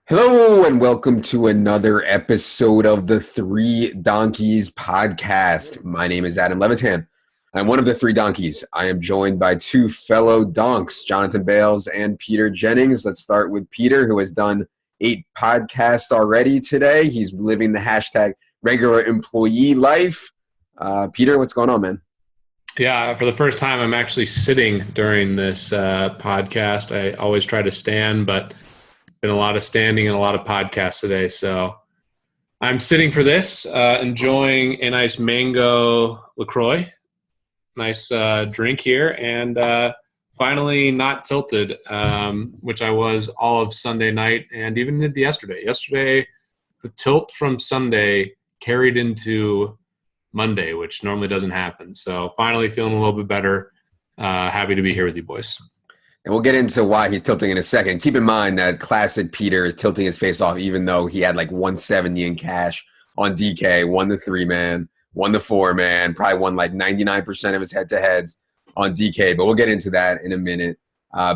Hello and welcome to another episode of the Three Donkeys podcast. My name is Adam Levitan. I'm one of the three donkeys. I am joined by two fellow donks, Jonathan Bales and Peter Jennings. Let's start with Peter, who has done 8 podcasts already today. He's living the hashtag regular employee life. Peter, what's going on, man? Yeah, for the first time, I'm actually sitting during this podcast. I always try to stand, but been a lot of standing and a lot of podcasts today. So I'm sitting for this, enjoying a nice mango LaCroix, nice drink here, and finally not tilted, which I was all of Sunday night and even into yesterday. Yesterday, the tilt from Sunday carried into Monday, which normally doesn't happen. So finally feeling a little bit better. Happy to be here with you boys. And we'll get into why he's tilting in a second. Keep in mind that classic Peter is tilting his face off, even though he had like 170 in cash on DK, won the 3-man, won the 4-man, probably won like 99% of his head-to-heads on DK. But we'll get into that in a minute.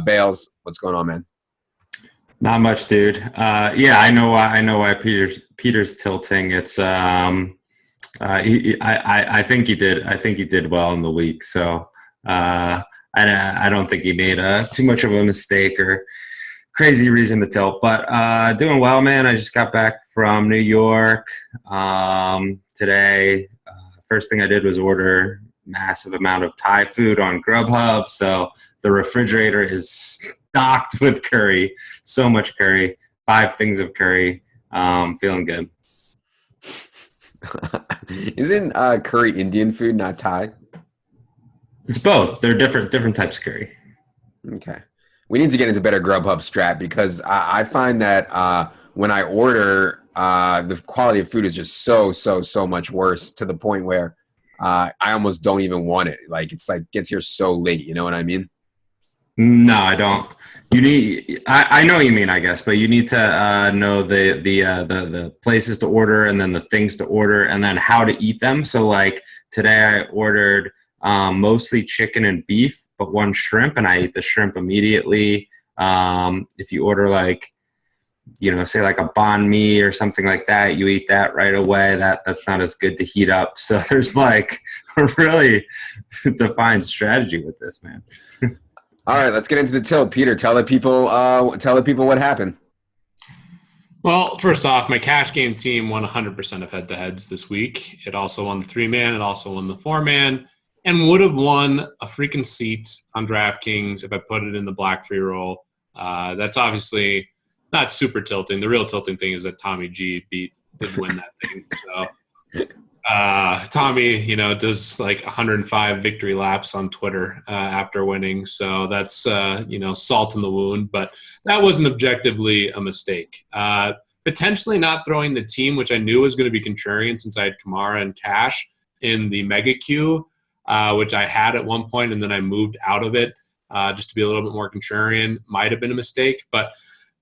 Bales, what's going on, man? Not much, dude. Yeah, I know why. I know why Peter's tilting. It's I think he did. I think he did well in the week. So. I don't think he made too much of a mistake or crazy reason to tilt, but doing well, man. I just got back from New York today. First thing I did was order massive amount of Thai food on Grubhub, so the refrigerator is stocked with curry, so much curry, 5 things of curry. Feeling good. Isn't curry Indian food, not Thai? It's both. They're different types of curry. Okay. We need to get into better Grubhub strat because I find that when I order, the quality of food is just so much worse to the point where I almost don't even want it. Like it's like gets here so late. You know what I mean? No, I don't. You need. I know what you mean, I guess, but you need to know the places to order and then the things to order and then how to eat them. So like today I ordered mostly chicken and beef, but 1 shrimp, and I ate the shrimp immediately. If you order like, say like a banh mi or something like that, you eat that right away. That's not as good to heat up. So there's like a really defined strategy with this, man. All right, let's get into the tilt. Peter, tell the people what happened. Well, first off, my cash game team won 100% of head-to-heads this week. It also won the 3-man. It also won the 4-man. And would have won a freaking seat on DraftKings if I put it in the black free roll. That's obviously not super tilting. The real tilting thing is that Tommy G did win that thing. So Tommy, does like 105 victory laps on Twitter after winning. So that's, salt in the wound. But that wasn't objectively a mistake. Potentially not throwing the team, which I knew was going to be contrarian since I had Kamara and Cash in the mega queue. Which I had at one point, and then I moved out of it just to be a little bit more contrarian. Might have been a mistake, but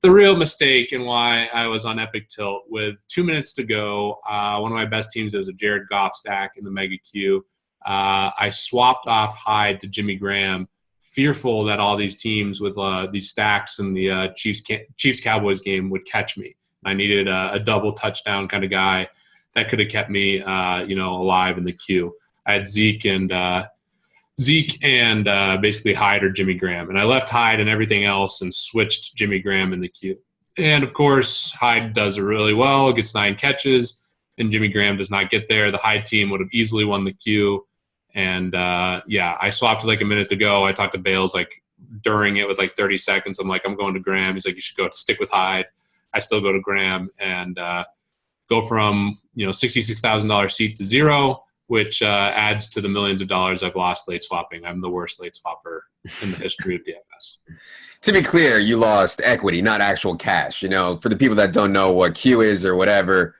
the real mistake and why I was on Epic Tilt with 2 minutes to go, one of my best teams was a Jared Goff stack in the Mega Q. I swapped off Hyde to Jimmy Graham, fearful that all these teams with these stacks in the Chiefs-Cowboys game would catch me. I needed a double touchdown kind of guy that could have kept me, alive in the queue. I had Zeke and basically Hyde or Jimmy Graham. And I left Hyde and everything else and switched Jimmy Graham in the queue. And, of course, Hyde does it really well, gets 9 catches, and Jimmy Graham does not get there. The Hyde team would have easily won the queue. And, I swapped like a minute to go. I talked to Bales like during it with like 30 seconds. I'm like, I'm going to Graham. He's like, you should go stick with Hyde. I still go to Graham and go from, $66,000 seat to 0. Which adds to the millions of dollars I've lost late swapping. I'm the worst late swapper in the history of DFS. To be clear, you lost equity, not actual cash. For the people that don't know what Q is or whatever,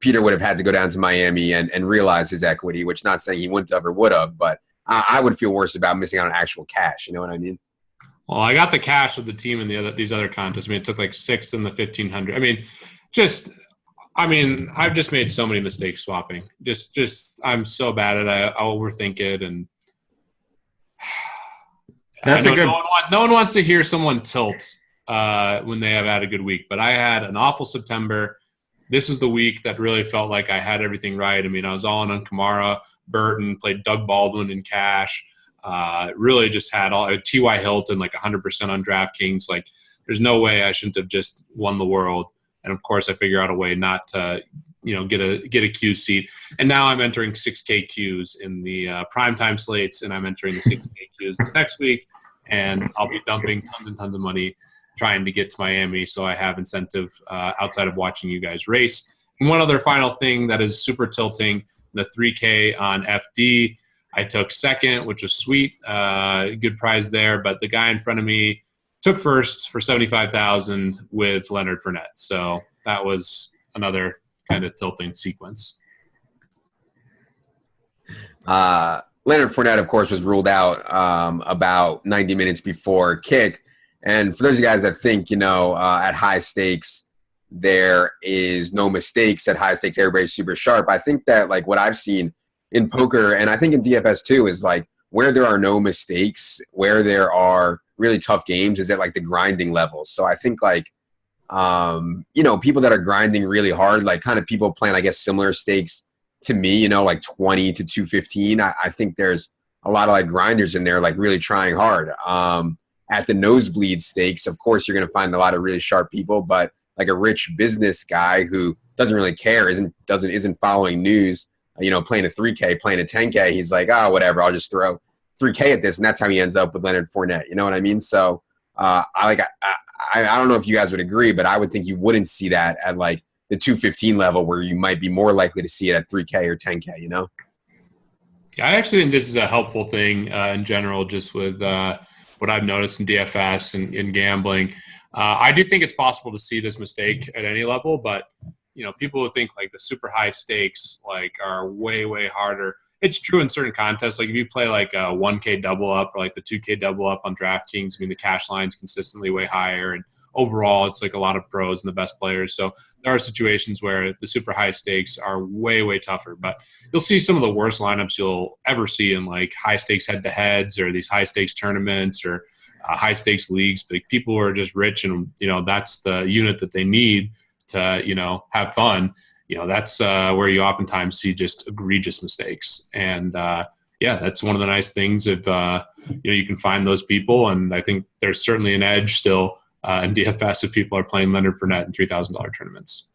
Peter would have had to go down to Miami and realize his equity, which not saying he wouldn't have or would have, but I would feel worse about missing out on actual cash. You know what I mean? Well, I got the cash with the team in these other contests. It took like 6th in the 1,500. I've just made so many mistakes swapping. I'm so bad at it. I overthink it, and that's a good. No one wants to hear someone tilt when they have had a good week. But I had an awful September. This was the week that really felt like I had everything right. I mean, I was all in on Kamara, Burton, played Doug Baldwin in cash. Really just had all T.Y. Hilton, like 100% on DraftKings. Like, there's no way I shouldn't have just won the world. And of course, I figure out a way not to, get a Q seat. And now I'm entering 6K Qs in the primetime slates, and I'm entering the 6K Qs this next week. And I'll be dumping tons and tons of money trying to get to Miami, so I have incentive outside of watching you guys race. And one other final thing that is super tilting, the 3K on FD. I took second, which was sweet. Good prize there. But the guy in front of me took first for $75,000 with Leonard Fournette. So that was another kind of tilting sequence. Leonard Fournette, of course, was ruled out about 90 minutes before kick. And for those of you guys that think, at high stakes, there is no mistakes. At high stakes, everybody's super sharp. I think that, like, what I've seen in poker, and I think in DFS too, is like where there are no mistakes, where there are really tough games, is at like the grinding levels. So I think like, people that are grinding really hard, like kind of people playing, I guess, similar stakes to me, like 20 to 215. I think there's a lot of like grinders in there, like really trying hard. At the nosebleed stakes, of course, you're going to find a lot of really sharp people, but like a rich business guy who doesn't really care, isn't following news, playing a 3K, playing a 10K, he's like, whatever, I'll just throw 3K at this, and that's how he ends up with Leonard Fournette. You know what I mean? So I don't know if you guys would agree, but I would think you wouldn't see that at like the 215 level, where you might be more likely to see it at 3K or 10K. Yeah, I actually think this is a helpful thing in general, just with what I've noticed in DFS and in gambling. I do think it's possible to see this mistake at any level, but people who think like the super high stakes like are way, way harder. It's true in certain contests. Like if you play like a 1K double up or like the 2K double up on DraftKings, I mean, the cash line's consistently way higher, and overall it's like a lot of pros and the best players. So there are situations where the super high stakes are way, way tougher, but you'll see some of the worst lineups you'll ever see in like high stakes head to heads or these high stakes tournaments or high stakes leagues. But people who are just rich and, that's the unit that they need to, have fun. That's where you oftentimes see just egregious mistakes. And that's one of the nice things if, you can find those people. And I think there's certainly an edge still in DFS if people are playing Leonard Fournette in $3,000 tournaments.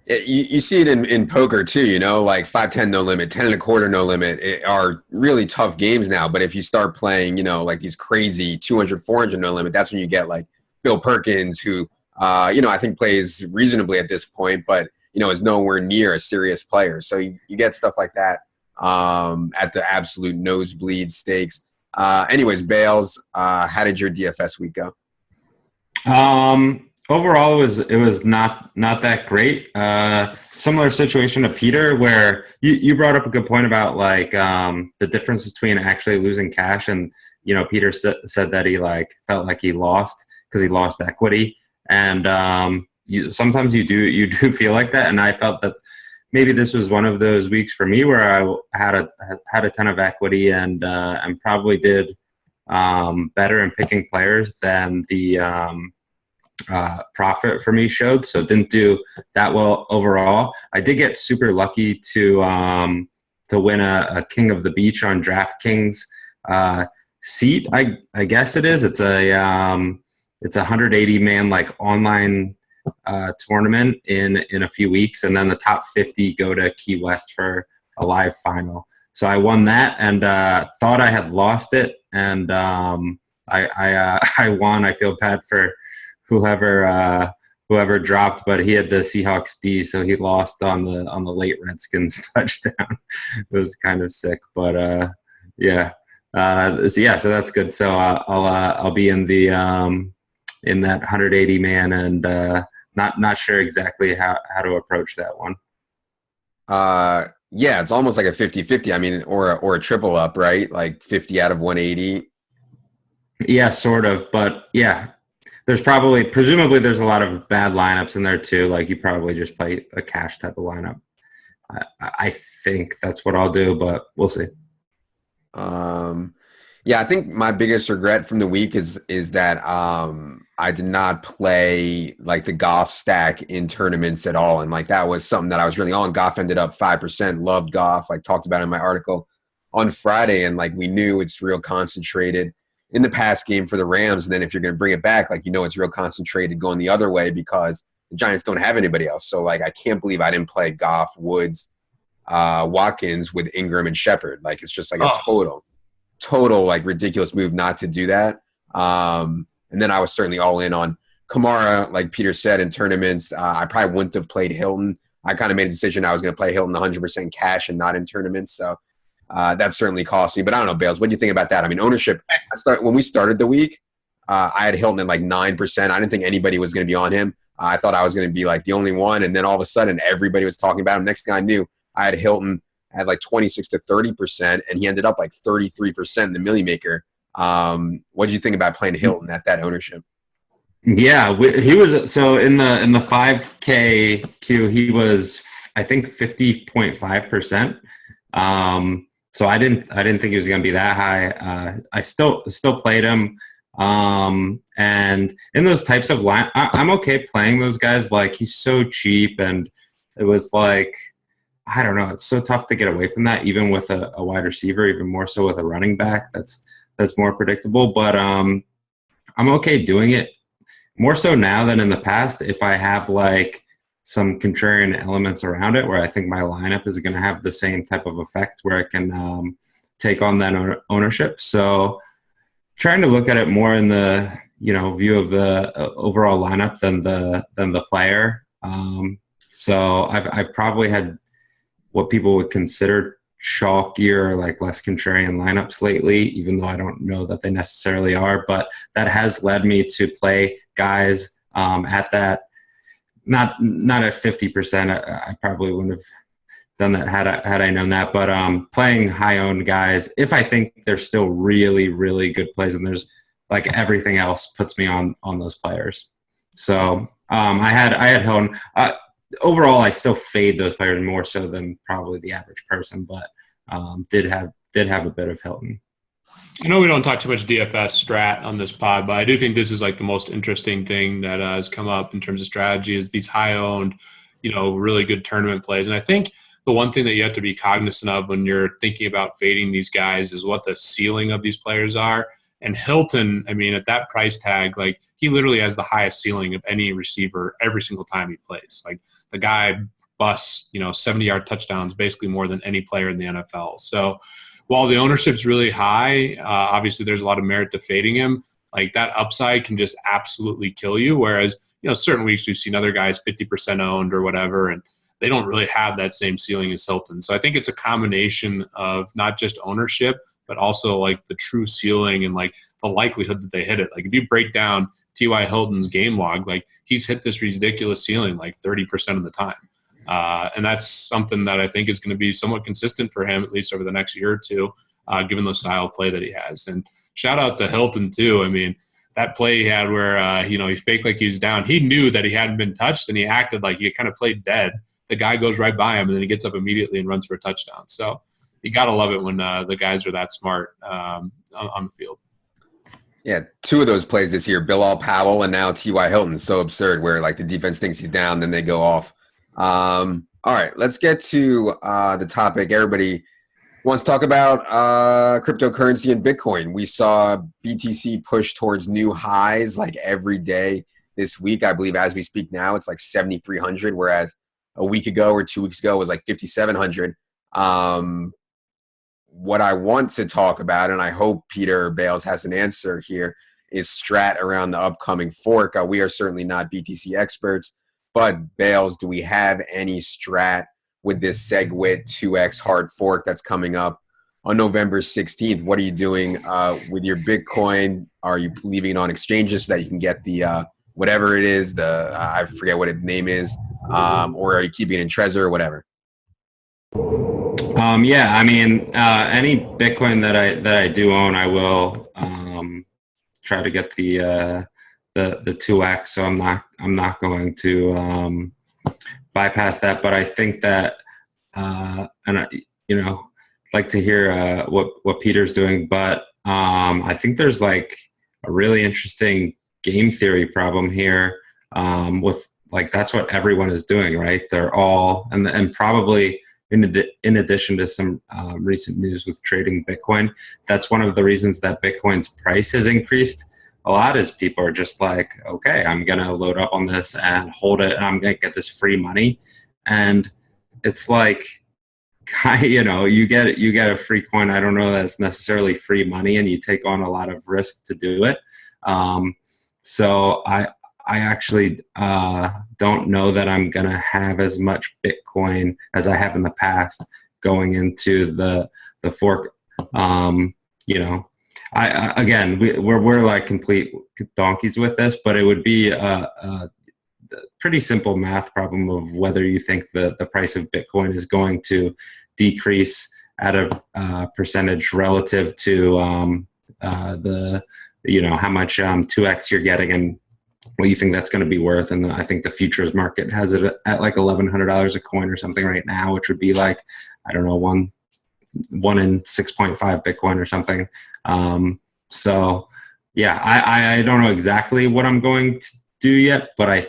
You see it in poker too, like 5-10 no limit, 10 and a quarter no limit are really tough games now. But if you start playing, like these crazy 200, 400 no limit, that's when you get like Bill Perkins, who, I think plays reasonably at this point, but, is nowhere near a serious player. So you get stuff like that at the absolute nosebleed stakes. Anyways, Bales, how did your DFS week go? Overall, it was not that great. Similar situation to Peter, where you brought up a good point about like the difference between actually losing cash and Peter said that he like felt like he lost because he lost equity, and sometimes you do feel like that, and I felt that maybe this was one of those weeks for me where I had a ton of equity and probably did better in picking players than the profit for me showed, so didn't do that well overall. I did get super lucky to win a King of the Beach on DraftKings seat. I guess it is. It's a 180 man like online tournament in a few weeks, and then the top 50 go to Key West for a live final. So I won that and thought I had lost it, and I won. I feel bad for whoever dropped, but he had the Seahawks D, so he lost on the late Redskins touchdown. It was kind of sick, but so that's good. So I'll be in the in that 180 man, and not sure exactly how to approach that one. It's almost like a 50-50. I mean, or a triple up, right? Like 50 out of 180. Yeah, sort of, but yeah. There's presumably there's a lot of bad lineups in there too. Like you probably just play a cash type of lineup. I think that's what I'll do, but we'll see. Yeah, I think my biggest regret from the week is that I did not play like the Goff stack in tournaments at all, and like that was something that I was really on. Goff ended up 5%. Loved Goff. Like talked about it in my article on Friday, and like we knew it's real concentrated in the pass game for the Rams. And then if you're going to bring it back, like it's real concentrated going the other way because the Giants don't have anybody else. So like I can't believe I didn't play Goff, Woods, Watkins with Ingram and Shepard. Like it's just like a total like ridiculous move not to do that. And then I was certainly all in on Kamara, like Peter said, in tournaments. I probably wouldn't have played Hilton. I kind of made a decision I was going to play Hilton 100% cash and not in tournaments. So that certainly cost me. But I don't know, Bales, what do you think about that? I mean, ownership, when we started the week, I had Hilton at like 9%. I didn't think anybody was going to be on him. I thought I was going to be like the only one. And then all of a sudden, everybody was talking about him. Next thing I knew, I had Hilton at like 26 to 30%, and he ended up like 33% in the Millie Maker. What did you think about playing Hilton at that ownership? Yeah, he was so in the 5K queue, he was I think 50.5%. So I didn't think he was going to be that high. I still played him. And in those types of line, I'm okay playing those guys. Like he's so cheap, and it was like, I don't know. It's so tough to get away from that, even with a wide receiver, even more so with a running back. That's more predictable. But I'm okay doing it more so now than in the past. If I have like some contrarian elements around it, where I think my lineup is going to have the same type of effect, where it can take on that ownership. So trying to look at it more in the view of the overall lineup than the player. So I've probably had what people would consider chalkier, like less contrarian lineups lately, even though I don't know that they necessarily are. But that has led me to play guys at that, not at 50%. I probably wouldn't have done that had I known that. But playing high-owned guys, if I think they're still really, really good plays, and there's like everything else puts me on those players. So I had Hilton. Overall, I still fade those players more so than probably the average person, but did have a bit of Hilton. I know we don't talk too much DFS strat on this pod, but I do think this is like the most interesting thing that has come up in terms of strategy is these high-owned, really good tournament plays. And I think the one thing that you have to be cognizant of when you're thinking about fading these guys is what the ceiling of these players are. And Hilton, I mean, at that price tag, like he literally has the highest ceiling of any receiver every single time he plays. Like the guy busts, 70-yard touchdowns basically more than any player in the NFL. So while the ownership's really high, obviously there's a lot of merit to fading him. Like that upside can just absolutely kill you. Whereas, certain weeks we've seen other guys 50% owned or whatever, and they don't really have that same ceiling as Hilton. So I think it's a combination of not just ownership, but also like the true ceiling and like the likelihood that they hit it. Like if you break down T.Y. Hilton's game log, like he's hit this ridiculous ceiling like 30% of the time. And that's something that I think is going to be somewhat consistent for him, at least over the next year or two, given the style of play that he has. And shout out to Hilton too. I mean, that play he had where, he faked like he was down. He knew that he hadn't been touched and he acted like he kind of played dead. The guy goes right by him and then he gets up immediately and runs for a touchdown. So you got to love it when the guys are that smart on the field. Yeah, two of those plays this year, Bilal Powell and now T.Y. Hilton. So absurd where like the defense thinks he's down, then they go off. All right, let's get to the topic everybody wants to talk about, cryptocurrency and Bitcoin. We saw BTC push towards new highs like every day this week. I believe as we speak now, it's like 7,300, whereas a week ago or 2 weeks ago was like 5,700. What I want to talk about, and I hope Peter Bales has an answer here, is strat around the upcoming fork. We are certainly not BTC experts, but Bales, do we have any strat with this SegWit 2x hard fork that's coming up on November 16th? What are you doing with your Bitcoin? Are you leaving it on exchanges so that you can get the whatever it is, I forget what its name is, or are you keeping it in Trezor or whatever? Yeah, I mean, any Bitcoin that I do own, I will try to get the 2x. So I'm not going to bypass that. But I think that, and I, like to hear what Peter's doing. But I think there's like a really interesting game theory problem here with like that's what everyone is doing, right? They're all and probably in addition to some recent news with trading Bitcoin, that's one of the reasons that Bitcoin's price has increased a lot is people are just like, okay, I'm going to load up on this and hold it and I'm going to get this free money. And it's like, you get a free coin. I don't know that it's necessarily free money and you take on a lot of risk to do it. So I actually don't know that I'm going to have as much Bitcoin as I have in the past going into the fork. We're like complete donkeys with this, but it would be a pretty simple math problem of whether you think the price of Bitcoin is going to decrease at a percentage relative to how much 2x you're getting and what you think that's going to be worth. And I think the futures market has it at like $1,100 a coin or something right now, which would be like, I don't know, one in 6.5 Bitcoin or something. So yeah, I don't know exactly what I'm going to do yet, but I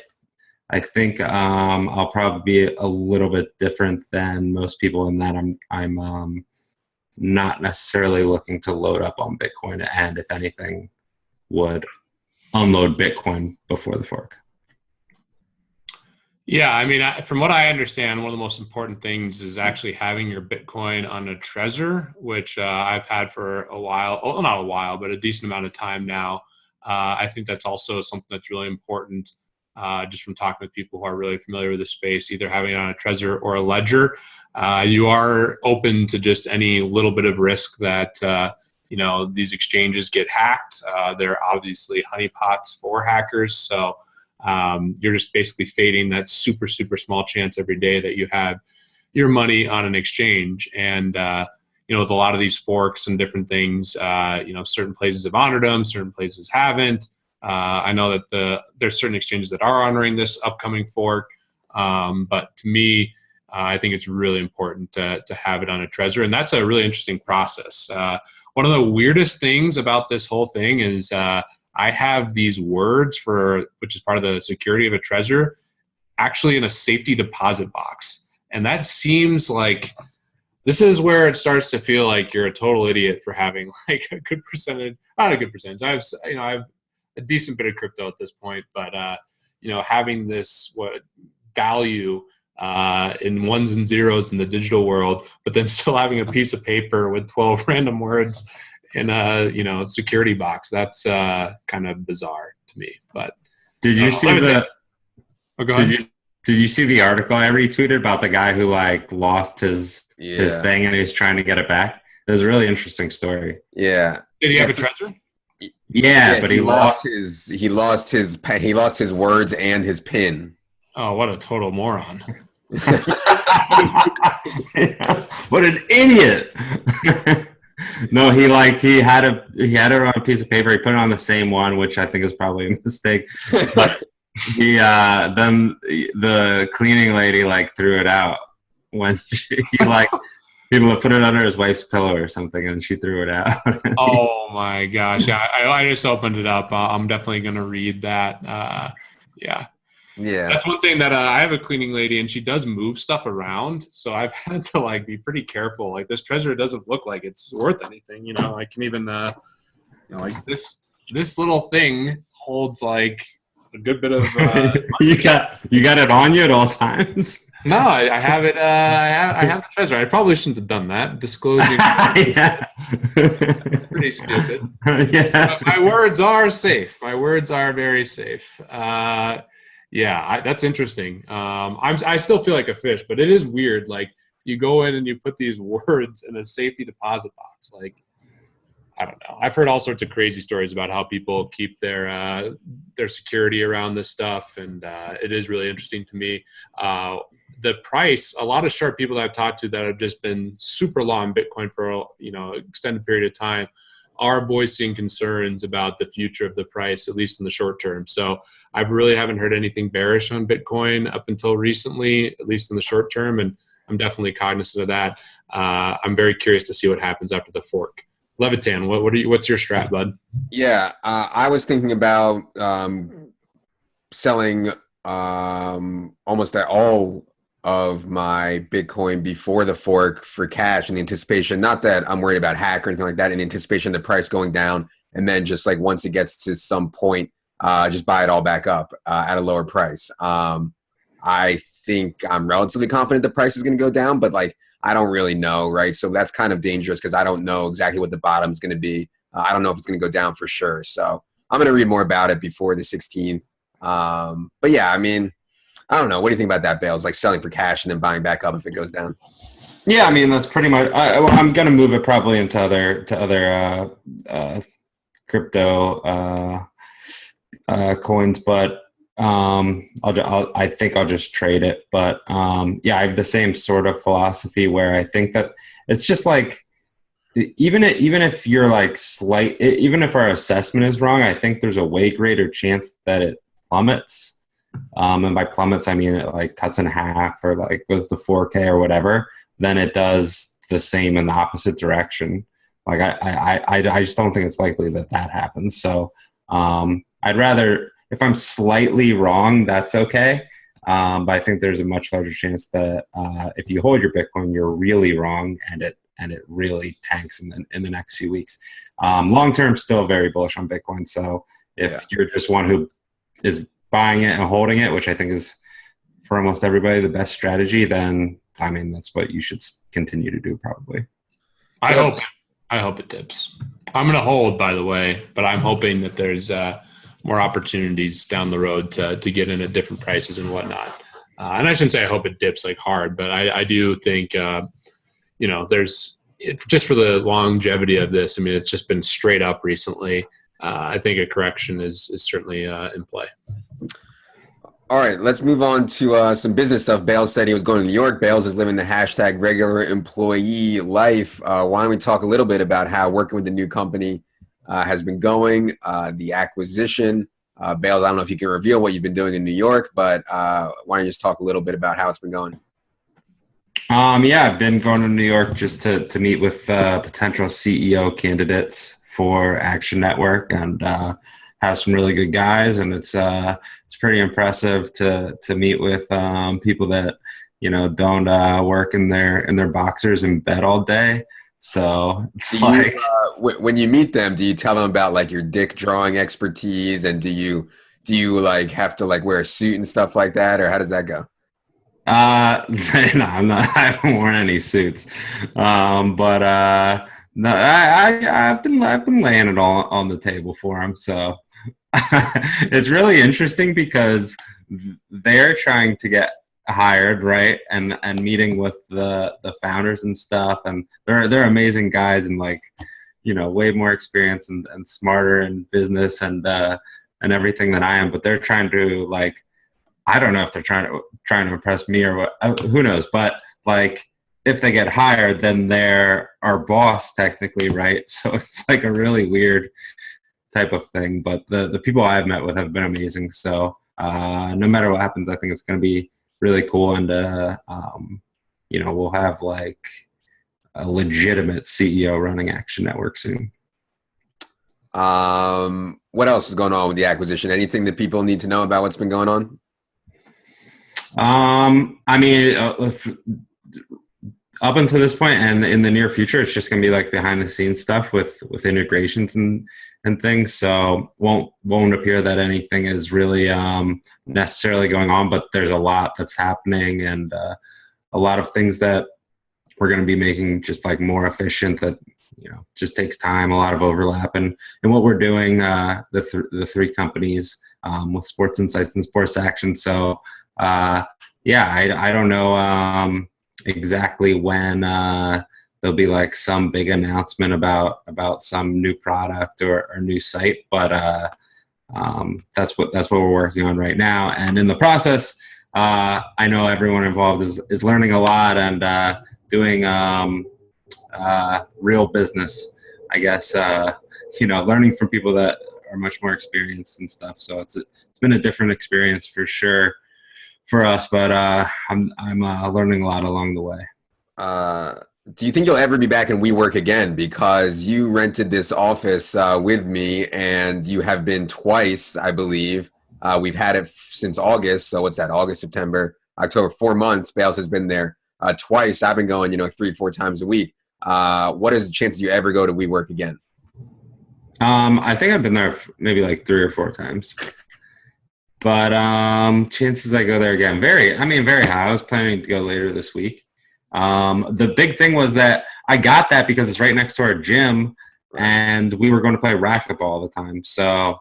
think I'll probably be a little bit different than most people in that I'm not necessarily looking to load up on Bitcoin, and if anything, would unload Bitcoin before the fork. Yeah, I mean, from what I understand, one of the most important things is actually having your Bitcoin on a Trezor, which I've had for a while. Oh, not a while, but a decent amount of time now. I think that's also something that's really important, just from talking with people who are really familiar with the space, either having it on a Trezor or a Ledger. You are open to just any little bit of risk that, these exchanges get hacked. They're obviously honeypots for hackers. So you're just basically fading that super, super small chance every day that you have your money on an exchange. And, with a lot of these forks and different things, certain places have honored them, certain places haven't. I know that there's certain exchanges that are honoring this upcoming fork. But to me, I think it's really important to have it on a Trezor. And that's a really interesting process. One of the weirdest things about this whole thing is I have these words which is part of the security of a Trezor, actually in a safety deposit box. And that seems like this is where it starts to feel like you're a total idiot for having like a good percentage, not a good percentage. I have a decent bit of crypto at this point, but having this value in ones and zeros in the digital world, but then still having a piece of paper with 12 random words in a security box, that's kind of bizarre to me. But did you see go ahead. Did you see the article I retweeted about the guy who like lost his thing and he was trying to get it back? It was a really interesting story. Yeah. Did he have a Trezor? Yeah, but he lost his words and his pin. Oh, what a total moron. What an idiot. No, he had it on a piece of paper. He put it on the same one, which I think is probably a mistake. But then the cleaning lady like threw it out when he put it under his wife's pillow or something, and she threw it out. Oh my gosh! Yeah, I just opened it up. I'm definitely gonna read that. Yeah. That's one thing that I have a cleaning lady, and she does move stuff around, so I've had to like be pretty careful. Like this Trezor doesn't look like it's worth anything. I can even like this little thing holds like a good bit of. You got it on you at all times. No, I have it. I have the Trezor. I probably shouldn't have done that. Disclosing. Yeah. Pretty stupid. Yeah. But my words are safe. My words are very safe. That's interesting. I still feel like a fish, but it is weird. Like you go in and you put these words in a safety deposit box. Like I don't know. I've heard all sorts of crazy stories about how people keep their security around this stuff, and it is really interesting to me. The price, a lot of sharp people that I've talked to that have just been super long Bitcoin for extended period of time are voicing concerns about the future of the price, at least in the short term. So I really haven't heard anything bearish on Bitcoin up until recently, at least in the short term, and I'm definitely cognizant of that. I'm very curious to see what happens after the fork. Levitan, what's your strat, bud? Yeah, I was thinking about selling almost all of my Bitcoin before the fork for cash in anticipation. Not that I'm worried about hack or anything like that. In anticipation of the price going down, and then just like once it gets to some point, just buy it all back up at a lower price. I think I'm relatively confident the price is going to go down, but like I don't really know, right? So that's kind of dangerous because I don't know exactly what the bottom is going to be. I don't know if it's going to go down for sure. So I'm going to read more about it before the 16th. But yeah, I mean, I don't know. What do you think about that, Bales? Like selling for cash and then buying back up if it goes down? Yeah, I mean that's pretty much. I'm gonna move it probably into other crypto coins, but I think I'll just trade it. But yeah, I have the same sort of philosophy where I think that it's just like even if you're like even if our assessment is wrong, I think there's a way greater chance that it plummets. And by plummets, I mean it like cuts in half or like goes to 4K or whatever, than it does the same in the opposite direction. Like I just don't think it's likely that happens. So I'd rather, if I'm slightly wrong, that's okay. But I think there's a much larger chance that if you hold your Bitcoin, you're really wrong, and it really tanks in the next few weeks. Long term, still very bullish on Bitcoin. So if you're just one who is buying it and holding it, which I think is for almost everybody the best strategy, then I mean that's what you should continue to do probably. I hope it dips. I'm going to hold, by the way, but I'm hoping that there's more opportunities down the road to get in at different prices and whatnot. And I shouldn't say I hope it dips like hard, but I do think there's just for the longevity of this. I mean, it's just been straight up recently. I think a correction is certainly in play. All right, let's move on to some business stuff. Bales said he was going to New York. Bales is living the hashtag regular employee life. Why don't we talk a little bit about how working with the new company has been going, the acquisition. Bales, I don't know if you can reveal what you've been doing in New York, but why don't you just talk a little bit about how it's been going? Yeah, I've been going to New York just to meet with potential CEO candidates for Action Network, and have some really good guys, and it's pretty impressive to meet with people that don't work in their boxers in bed all day. So it's like when you meet them, do you tell them about like your dick drawing expertise, and do you like have to like wear a suit and stuff like that, or how does that go? No, I'm not. I haven't worn any suits, but no, I've been laying it all on the table for them. So it's really interesting because they're trying to get hired, right, and meeting with the founders and stuff, and they're amazing guys and like way more experience and smarter in business and everything than I am, but they're trying to like, I don't know if they're trying to impress me or what, who knows, but like if they get hired, then they're our boss technically, right? So it's like a really weird type of thing, but the people I've met with have been amazing. So no matter what happens, I think it's going to be really cool, and we'll have like a legitimate CEO running Action Network soon. What else is going on with the acquisition? Anything that people need to know about what's been going on? I mean, up until this point and in the near future, it's just going to be like behind the scenes stuff with integrations and things. So won't appear that anything is really necessarily going on, but there's a lot that's happening, and a lot of things that we're going to be making just like more efficient, that just takes time, a lot of overlap, and what we're doing, the three companies with Sports Insights and Sports Action. So yeah, I don't know exactly when there'll be like some big announcement about some new product or new site, but that's what we're working on right now. And in the process, I know everyone involved is learning a lot and doing real business, I guess, learning from people that are much more experienced and stuff. So it's been a different experience for sure for us, but I'm learning a lot along the way. Do you think you'll ever be back in WeWork again? Because you rented this office with me, and you have been twice, I believe. We've had it since August. So what's that? August, September, October, 4 months. Bales has been there twice. I've been going, 3, 4 times a week. What is the chances you ever go to WeWork again? I think I've been there maybe like 3 or 4 times. But chances I go there again, very high. I was planning to go later this week. The big thing was that I got that because it's right next to our gym, and we were going to play racquetball all the time. So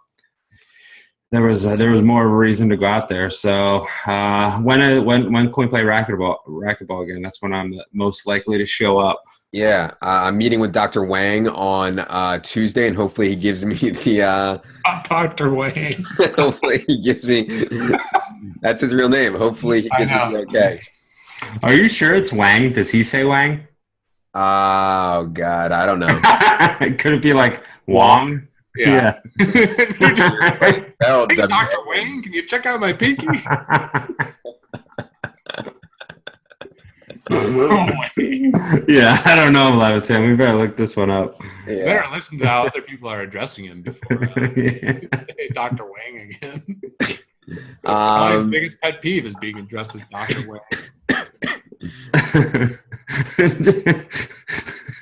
there was more of a reason to go out there. So when can we play racquetball again? That's when I'm most likely to show up. Yeah, I'm meeting with Dr. Wang on Tuesday, and hopefully he gives me the. Dr. Wang. Hopefully he gives me. That's his real name. Hopefully he gives me the okay. Are you sure it's Wang? Does he say Wang? Oh God, I don't know. Could it be like Wong? Yeah. Hey, Dr. Wang, can you check out my pinky? Yeah, I don't know, Levitan. We better look this one up. Yeah. You better listen to how other people are addressing him before. Hey, Dr. Wang again. His biggest pet peeve is being addressed as Dr. Wang.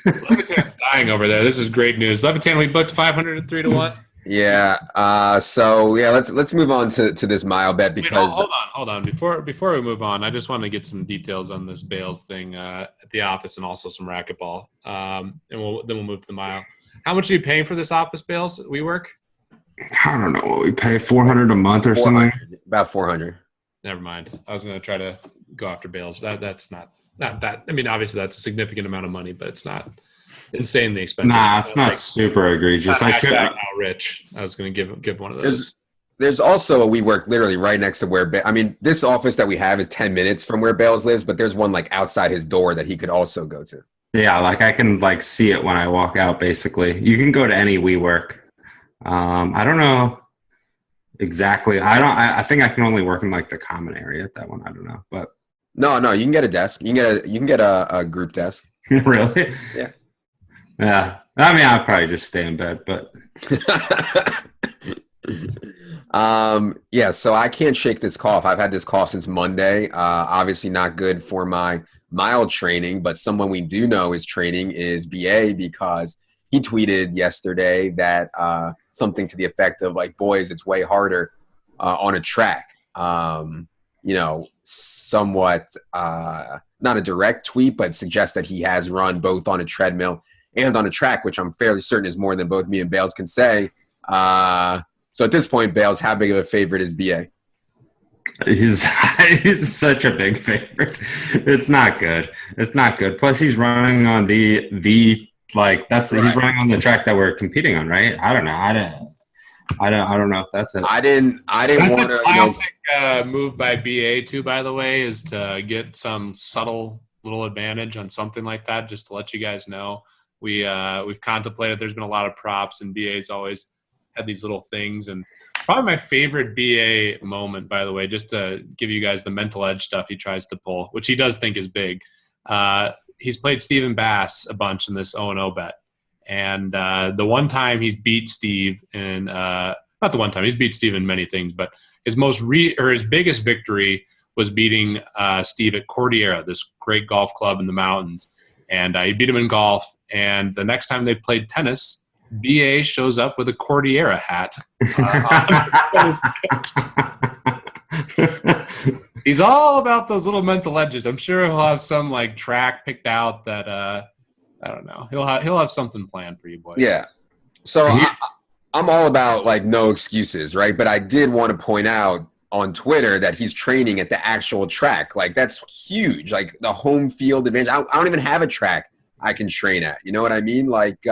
Levitan's dying over there. This is great news. Levitan, we booked 500 at 3-1. Yeah. So yeah, let's move on to this mile bet because hold on. Before we move on, I just want to get some details on this Bales thing at the office and also some racquetball. And we'll move to the mile. How much are you paying for this office, Bales? WeWork? I don't know what we pay, $400 a month or something. About 400. Never mind. I was going to try to go after Bales. That's not that. I mean, obviously that's a significant amount of money, but it's not insanely expensive. Nah, it's not super egregious. I could now rich. I was going to give one of those. There's also a WeWork literally right next to where this office that we have is 10 minutes from where Bales lives, but there's one like outside his door that he could also go to. Yeah, like I can like see it when I walk out. Basically, you can go to any WeWork. I don't know exactly. I think I can only work in like the common area at that one. I don't know, but no, you can get a desk. You can get a group desk. Really? Yeah. Yeah. I mean, I'll probably just stay in bed, but. Yeah. So I can't shake this cough. I've had this cough since Monday. Obviously not good for my mild training, but someone we do know is training is BA because he tweeted yesterday that something to the effect of like, boys, it's way harder on a track. Somewhat not a direct tweet, but suggests that he has run both on a treadmill and on a track, which I'm fairly certain is more than both me and Bales can say. So at this point, Bales, how big of a favorite is BA? He's such a big favorite. It's not good. Plus, he's running on the like that's right. He's running on the track that we're competing on, right? I don't know. I don't know if that's it. I didn't want to. That's a classic move by BA too. By the way, is to get some subtle little advantage on something like that. Just to let you guys know, we've contemplated. There's been a lot of props, and BA's always had these little things. And probably my favorite BA moment, by the way, just to give you guys the mental edge stuff he tries to pull, which he does think is big. He's played Stephen Bass a bunch in this 0-0 bet. And the one time he's beat Steve in not the one time he's beat Steve in many things, but his his biggest victory was beating Steve at Cordillera, this great golf club in the mountains. And he beat him in golf. And the next time they played tennis, BA shows up with a Cordillera hat. He's all about those little mental edges. I'm sure he'll have some like track picked out that I don't know. He'll have something planned for you boys. Yeah. So I'm all about like no excuses, right? But I did want to point out on Twitter that he's training at the actual track. Like that's huge. Like the home field advantage. I don't even have a track I can train at. You know what I mean? Like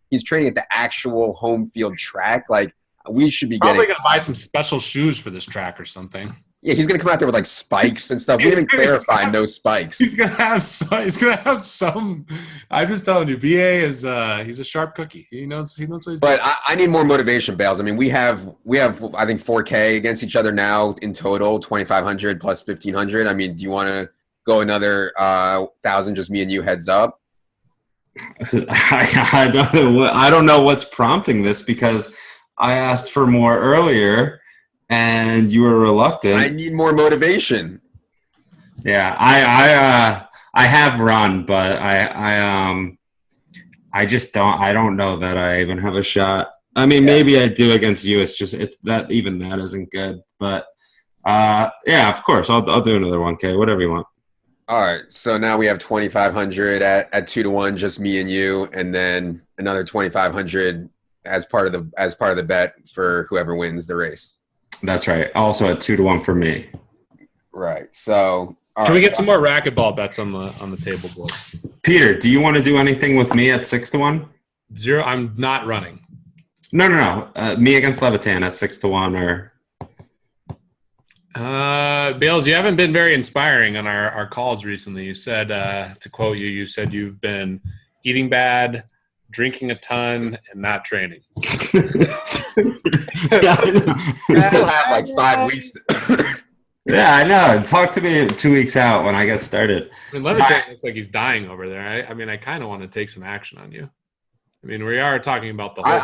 he's training at the actual home field track. Like we should be probably gonna buy some special shoes for this track or something. Yeah, he's gonna come out there with like spikes and stuff. We didn't even clarify no spikes. He's gonna have some. I'm just telling you, BA is he's a sharp cookie. He knows what he's doing. But I need more motivation, Bales. I mean, we have I think 4K against each other now in total, 2,500 plus 1,500. I mean, do you want to go another 1,000? Just me and you heads up. I don't know what's prompting this because I asked for more earlier and you were reluctant. I need more motivation. Yeah, I have run, but I just don't know that I even have a shot. I mean, maybe I do against you. It's that even that isn't good. But yeah, of course, I'll do another 1K, whatever you want. All right, so now we have 2,500 at 2-1, just me and you, and then another 2,500 as part of the bet for whoever wins the race. That's right. Also at 2-1 for me. Right. So can we get some more racquetball bets on the table, boys? Peter, do you want to do anything with me at 6-1? 0. I'm not running. No. Me against Levitan at 6-1 or. Bales, you haven't been very inspiring on our calls recently. You said, to quote you, you said you've been eating bad, drinking a ton, and not training. We still have like 5 weeks. Yeah, I know. Talk to me 2 weeks out when I get started. I mean, Levitan looks like he's dying over there. I mean, I kind of want to take some action on you. I mean, we are talking about the whole.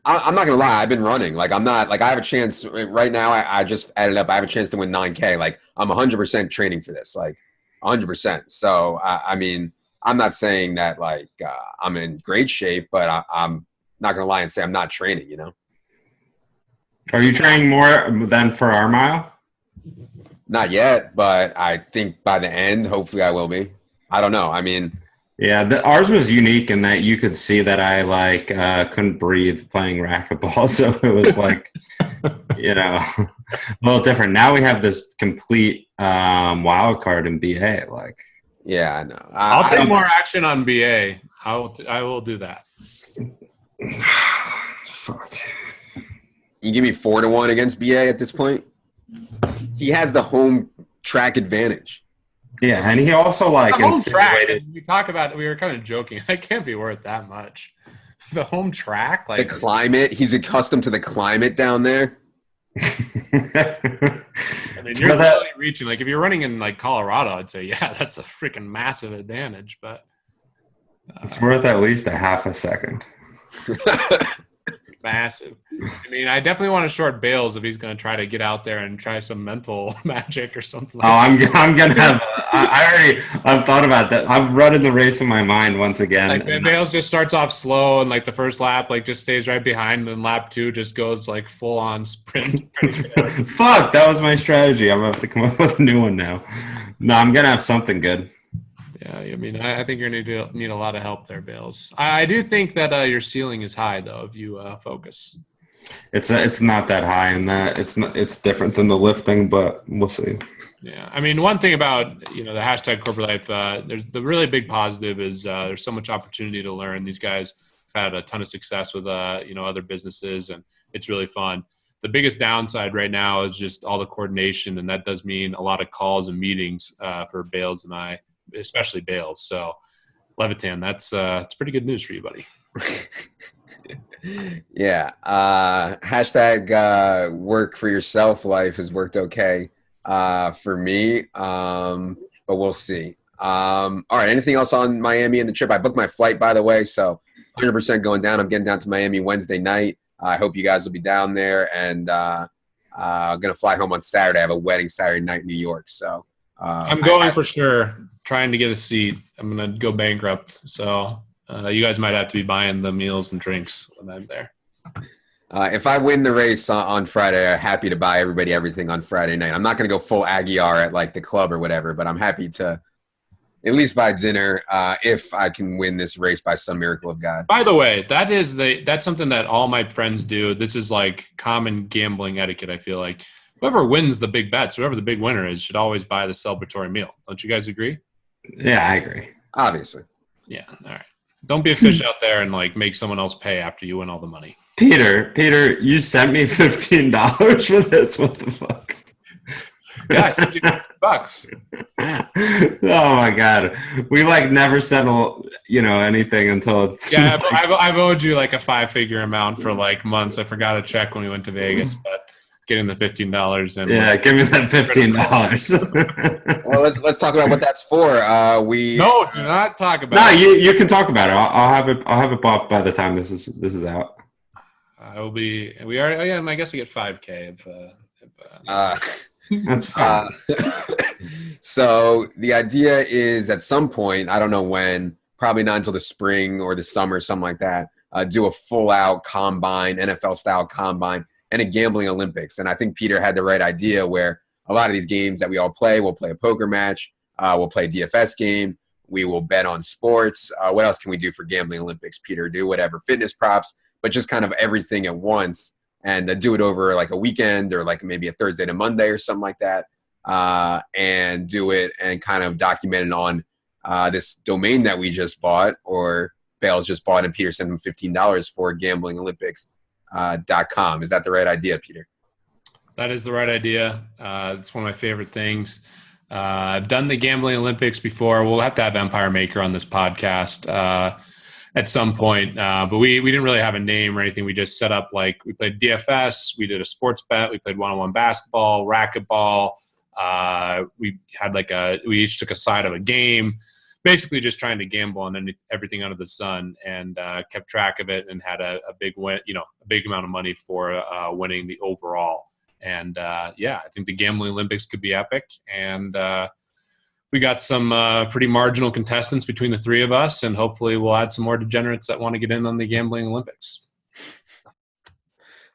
I'm not gonna lie. I've been running. Like, I'm not like I have a chance right now. I just added up. I have a chance to win 9K. Like, I'm 100% training for this. Like, 100%. So, I mean, I'm not saying that like I'm in great shape, but I'm not gonna lie and say I'm not training. You know. Are you training more than for our mile? Not yet, but I think by the end, hopefully, I will be. I don't know. I mean. Yeah, ours was unique in that you could see that I like couldn't breathe playing racquetball, so it was like, a little different. Now we have this complete wild card in BA. Like, yeah, I know. I'll take more action on BA. I will do that. Fuck. You give me 4-1 against BA at this point. He has the home track advantage. Yeah, and he also like the home track. We were kind of joking. It can't be worth that much. The home track, like the climate. He's accustomed to the climate down there. I mean, you're really reaching. Like if you're running in like Colorado, I'd say yeah, that's a freaking massive advantage. But it's worth at least a half a second. Massive. I mean, I definitely want to short Bales if he's going to try to get out there and try some mental magic or something. I'm gonna have. I've thought about that. I'm running the race in my mind once again. Like Bales just starts off slow and like the first lap, like just stays right behind, and then lap 2 just goes like full on sprint. Fuck, that was my strategy. I'm gonna have to come up with a new one now. No, I'm gonna have something good. Yeah, I mean, I think you're going to need a lot of help there, Bales. I do think that your ceiling is high, though, if you focus. It's not that high, and that it's different than the lifting, but we'll see. Yeah, I mean, one thing about the hashtag corporate life, there's the really big positive is there's so much opportunity to learn. These guys have had a ton of success with other businesses, and it's really fun. The biggest downside right now is just all the coordination, and that does mean a lot of calls and meetings for Bales and I. Especially Bales. So, Levitan, that's pretty good news for you, buddy. Yeah. Hashtag work for yourself life has worked okay for me, but we'll see. All right. Anything else on Miami and the trip? I booked my flight, by the way, so 100% going down. I'm getting down to Miami Wednesday night. I hope you guys will be down there, and I'm going to fly home on Saturday. I have a wedding Saturday night in New York, so. I'm going for sure, trying to get a seat. I'm going to go bankrupt. So you guys might have to be buying the meals and drinks when I'm there. If I win the race on Friday, I'm happy to buy everybody everything on Friday night. I'm not going to go full Aguiar at like the club or whatever, but I'm happy to at least buy dinner if I can win this race by some miracle of God. By the way, that's something that all my friends do. This is like common gambling etiquette, I feel like. Whoever wins the big bets, whoever the big winner is, should always buy the celebratory meal. Don't you guys agree? Yeah, I agree. Obviously. Yeah. All right. Don't be a fish out there and like make someone else pay after you win all the money. Peter, you sent me $15 for this. What the fuck? Yeah, I sent you $50. Oh my god, we like never settle, anything until it's. Yeah, I've owed you like a 5-figure amount for like months. I forgot to check when we went to Vegas, but. getting the $15 and Yeah, give me that $15. Well, let's talk about what that's for. No, do not talk about No, it. you can talk about it. I'll have it bought by the time this is out. I will be. We are. Oh yeah, I guess I get 5K That's fine. So the idea is at some point, I don't know when, probably not until the spring or the summer, something like that, do a full-out combine, NFL-style combine, and a gambling Olympics. And I think Peter had the right idea where a lot of these games that we all play, we'll play a poker match, we'll play a DFS game, we will bet on sports. What else can we do for gambling Olympics, Peter? Do whatever, fitness props, but just kind of everything at once, and do it over like a weekend or like maybe a Thursday to Monday or something like that. And do it and kind of document it on this domain that we just bought, or Bales just bought, and Peter sent him $15 for gamblingolympics.com. Is that the right idea, Peter? That is the right idea. It's one of my favorite things. I've done the Gambling Olympics before. We'll have to have Empire Maker on this podcast at some point. But we didn't really have a name or anything. We just set up, like, we played DFS. We did a sports bet. We played one-on-one basketball, racquetball. We each took a side of a game, basically just trying to gamble on everything under the sun, and kept track of it and had a big win, a big amount of money for winning the overall. And I think the Gambling Olympics could be epic. And we got some pretty marginal contestants between the three of us, and hopefully we'll add some more degenerates that want to get in on the Gambling Olympics.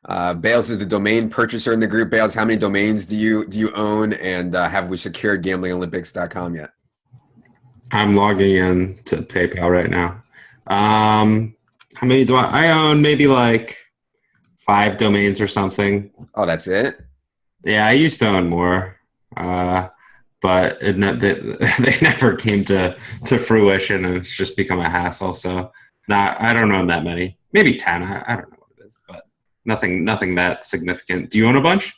Bales is the domain purchaser in the group. Bales, how many domains do you own, and have we secured gamblingolympics.com yet? I'm logging in to PayPal right now. How many do I own? Maybe like 5 domains or something. Oh, that's it? Yeah, I used to own more, but they never came to fruition, and it's just become a hassle. So I don't own that many. Maybe 10. I don't know what it is, but nothing that significant. Do you own a bunch?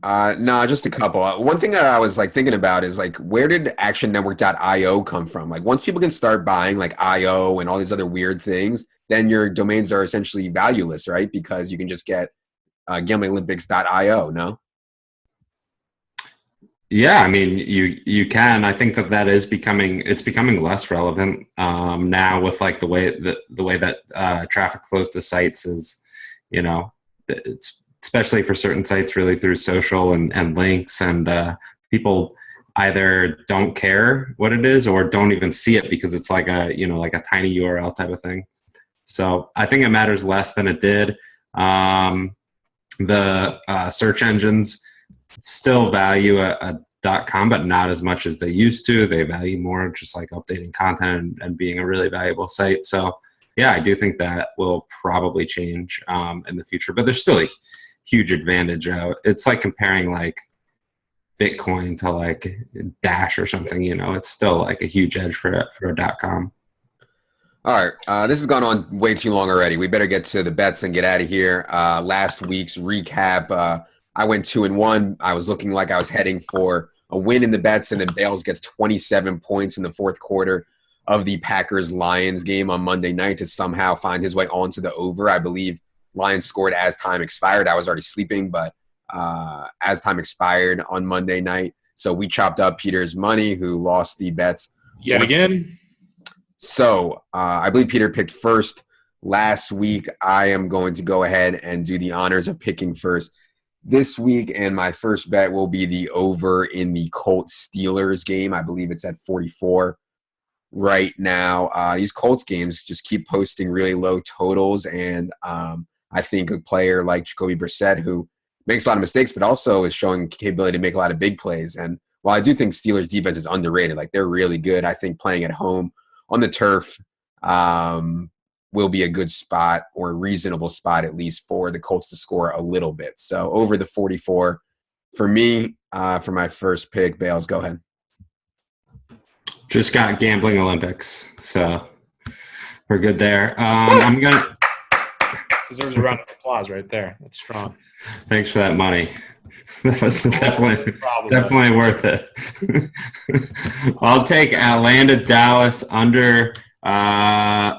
No, just a couple. One thing that I was thinking about is where did actionnetwork.io come from? Once people can start buying IO and all these other weird things, then your domains are essentially valueless, right? Because you can just get gamblingolympics.io, no? Yeah, I mean, you can. I think that is becoming less relevant now with the way that traffic flows to sites is, it's especially for certain sites really through social and links, and people either don't care what it is or don't even see it because it's like a tiny URL type of thing. So I think it matters less than it did. The search engines still value a .com, but not as much as they used to. They value more just updating content and being a really valuable site. So yeah, I do think that will probably change in the future, but there's still a huge advantage out. It's like comparing Bitcoin to Dash or something, it's still a huge edge for a .com. All right, this has gone on way too long already. We better get to the bets and get out of here. Last week's recap, I went 2-1. I was looking like I was heading for a win in the bets, and then Bales gets 27 points in the fourth quarter of the Packers-Lions game on Monday night to somehow find his way onto the over. I believe Lions scored as time expired. I was already sleeping, but as time expired on Monday night. So we chopped up Peter's money, who lost the bets yet again. So I believe Peter picked first last week. I am going to go ahead and do the honors of picking first this week, and my first bet will be the over in the Colts-Steelers game. I believe it's at 44 right now. These Colts games just keep posting really low totals, and I think a player like Jacoby Brissett, who makes a lot of mistakes but also is showing capability to make a lot of big plays. And while I do think Steelers defense is underrated, they're really good, I think playing at home on the turf will be a good spot, or a reasonable spot at least, for the Colts to score a little bit. So over the 44 for me for my first pick. Bales, go ahead. Just got Gambling Olympics, so we're good there. I'm going to... Deserves a round of applause right there. That's strong. Thanks for that money. That was definitely worth it. I'll take Atlanta, Dallas under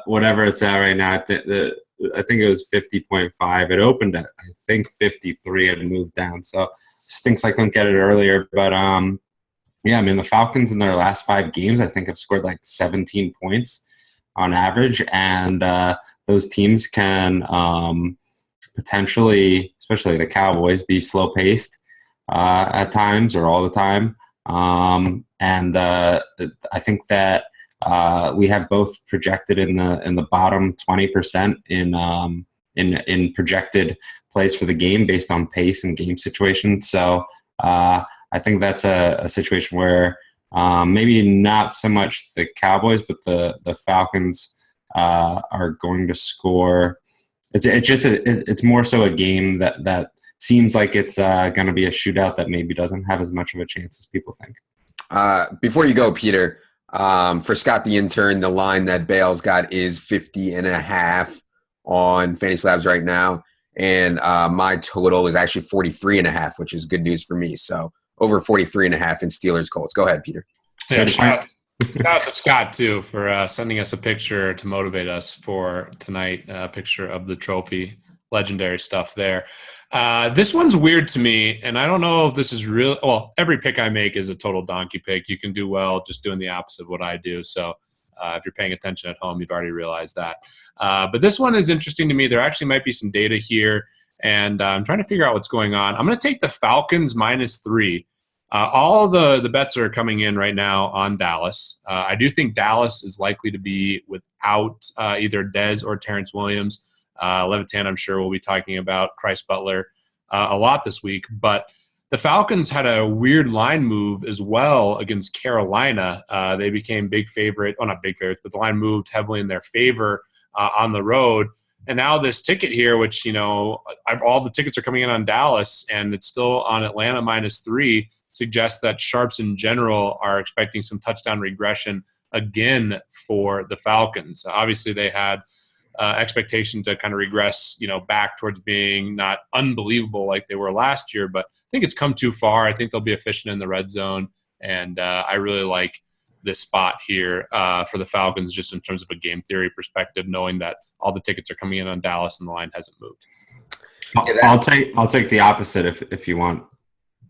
whatever it's at right now. I think it was 50.5. It opened at, I think, 53 and moved down. So stinks I couldn't get it earlier. But yeah, I mean, the Falcons in their last 5 games, I think, have scored like 17 points on average. And those teams can potentially, especially the Cowboys, be slow paced at times or all the time. And I think that we have both projected in the bottom 20% in projected plays for the game based on pace and game situation. So I think that's a situation where maybe not so much the Cowboys, but the Falcons are going to score. It's more so a game that seems like it's going to be a shootout that maybe doesn't have as much of a chance as people think. Before you go, Peter, for Scott the intern, the line that Bales got is 50.5 on Fantasy Labs right now. And my total is actually 43.5, which is good news for me. So over 43.5 in Steelers Colts. Go ahead, Peter. Yeah, shout out to Scott, too, for sending us a picture to motivate us for tonight, a picture of the trophy. Legendary stuff there. This one's weird to me, and I don't know if this is real. Well, every pick I make is a total donkey pick. You can do well just doing the opposite of what I do. So if you're paying attention at home, you've already realized that. But this one is interesting to me. There actually might be some data here, and I'm trying to figure out what's going on. I'm going to take the Falcons -3. All the bets are coming in right now on Dallas. I do think Dallas is likely to be without either Dez or Terrence Williams. Levitan, I'm sure, will be talking about Christ Butler a lot this week. But the Falcons had a weird line move as well against Carolina. They became big favorite. Well, not big favorites, but the line moved heavily in their favor on the road. And now this ticket here, which, all the tickets are coming in on Dallas, and it's still on Atlanta -3, suggests that sharps in general are expecting some touchdown regression again for the Falcons. Obviously, they had expectation to kind of regress, back towards being not unbelievable like they were last year, but I think it's come too far. I think they'll be efficient in the red zone, and I really like this spot here for the Falcons, just in terms of a game theory perspective, knowing that all the tickets are coming in on Dallas and the line hasn't moved. I'll take the opposite if you want.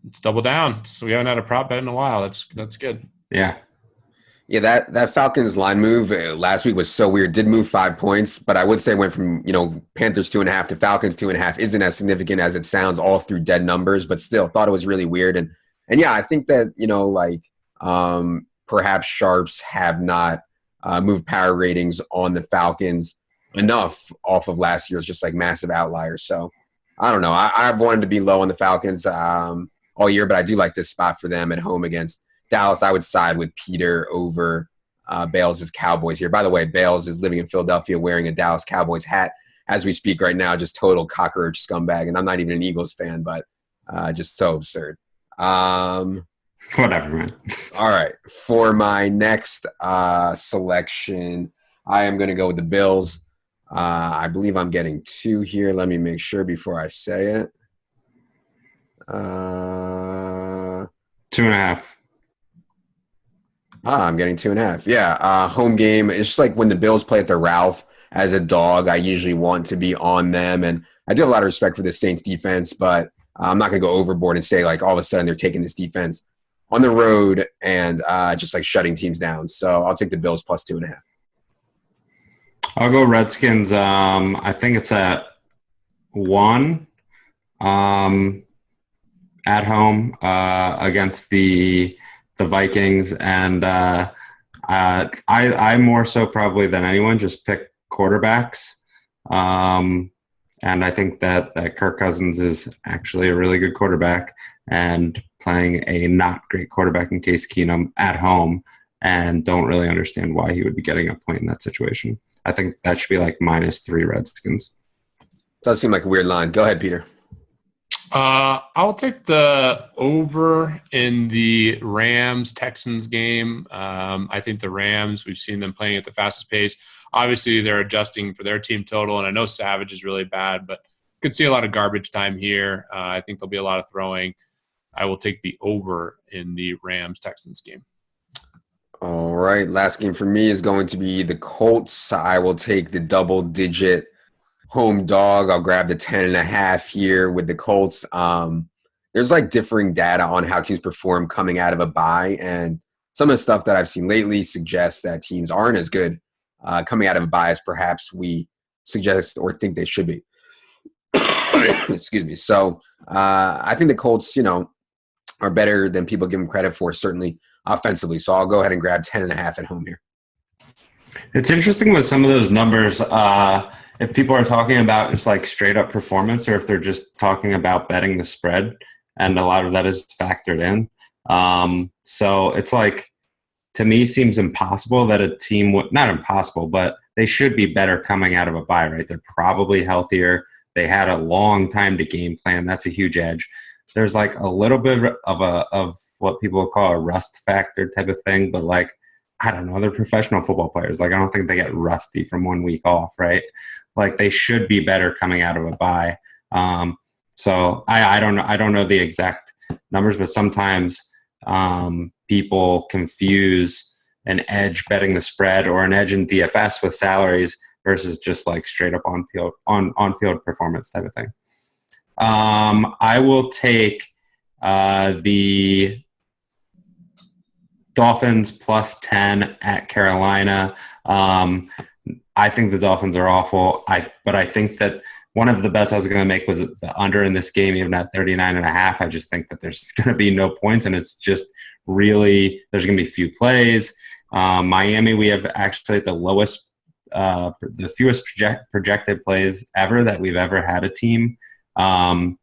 Let's double down. So we haven't had a prop bet in a while. That's good. Yeah. Yeah, that Falcons line move last week was so weird. Did move 5 points, but I would say went from Panthers 2.5 to Falcons 2.5. Isn't as significant as it sounds, all through dead numbers, but still thought it was really weird. And yeah, I think that perhaps sharps have not moved power ratings on the Falcons enough off of last year's just like massive outliers. So I don't know. I've wanted to be low on the Falcons all year, but I do like this spot for them at home against Dallas. I would side with Peter over Bales' Cowboys here. By the way, Bales is living in Philadelphia wearing a Dallas Cowboys hat as we speak right now. Just total cockroach scumbag. And I'm not even an Eagles fan, but just so absurd. Whatever, man. All right. For my next selection, I am going to go with the Bills. I believe I'm getting 2 here. Let me make sure before I say it. 2.5. I'm getting 2.5. Yeah, home game. It's just like when the Bills play at the Ralph as a dog, I usually want to be on them. And I do have a lot of respect for the Saints defense, but I'm not going to go overboard and say like all of a sudden they're taking this defense on the road and just like shutting teams down. So I'll take the Bills plus 2.5. I'll go Redskins. I think it's at 1 at home against the Vikings, and I more so probably than anyone just pick quarterbacks, and I think that Kirk Cousins is actually a really good quarterback, and playing a not great quarterback in Case Keenum at home, and don't really understand why he would be getting a point in that situation. I think that should be like -3 Redskins. Does seem like a weird line. Go ahead, Peter. I'll take the over in the Rams-Texans game. I think the Rams, we've seen them playing at the fastest pace. Obviously, they're adjusting for their team total, and I know Savage is really bad, but could see a lot of garbage time here. I think there'll be a lot of throwing. I will take the over in the Rams-Texans game. All right. Last game for me is going to be the Colts. I will take the double-digit home dog. I'll grab the 10.5 here with the Colts. There's like differing data on how teams perform coming out of a bye, and some of the stuff that I've seen lately suggests that teams aren't as good coming out of a bye as perhaps we suggest or think they should be. Excuse me. So I think the Colts, are better than people give them credit for, certainly offensively. So I'll go ahead and grab 10.5 at home here. It's interesting with some of those numbers, if people are talking about just like straight up performance or if they're just talking about betting the spread, and a lot of that is factored in. So it's like, to me, seems impossible that a team would, not impossible, but they should be better coming out of a bye, right? They're probably healthier. They had a long time to game plan. That's a huge edge. There's like a little bit of what people call a rust factor type of thing, but like, I don't know, they're professional football players. Like, I don't think they get rusty from 1 week off, right? Like, they should be better coming out of a bye. So I don't know. I don't know the exact numbers, but sometimes people confuse an edge betting the spread or an edge in DFS with salaries versus just like straight up on field performance type of thing. I will take the Dolphins plus 10 at Carolina. I think the Dolphins are awful. But I think that one of the bets I was going to make was the under in this game, even at 39.5. I just think that there's going to be no points, and it's just really, there's going to be few plays. Miami, we have actually the lowest, the fewest projected plays ever that we've ever had a team. And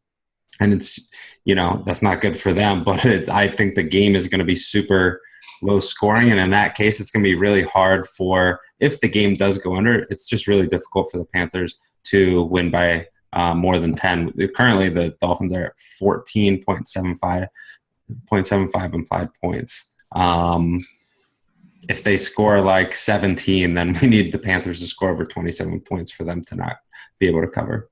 it's, that's not good for them, but I think the game is going to be super low scoring. And in that case, it's going to be really hard if the game does go under, it's just really difficult for the Panthers to win by more than 10. Currently, the Dolphins are at 14.75 implied points. If they score like 17, then we need the Panthers to score over 27 points for them to not be able to cover.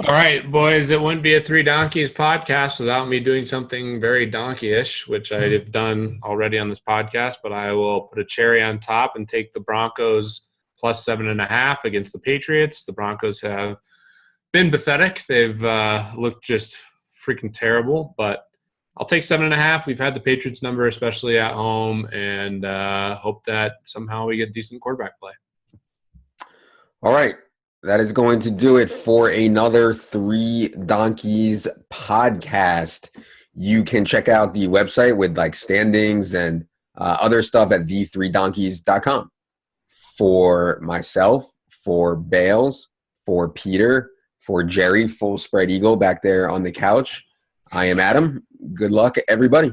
All right, boys, it wouldn't be a Three Donkeys podcast without me doing something very donkey-ish, which I have done already on this podcast, but I will put a cherry on top and take the Broncos plus 7.5 against the Patriots. The Broncos have been pathetic. They've looked just freaking terrible, but I'll take 7.5. We've had the Patriots number, especially at home, and hope that somehow we get decent quarterback play. All right. That is going to do it for another Three Donkeys podcast. You can check out the website with like standings and other stuff at the3donkeys.com. For myself, for Bales, for Peter, for Jerry, Full Spread Eagle back there on the couch, I am Adam. Good luck, everybody.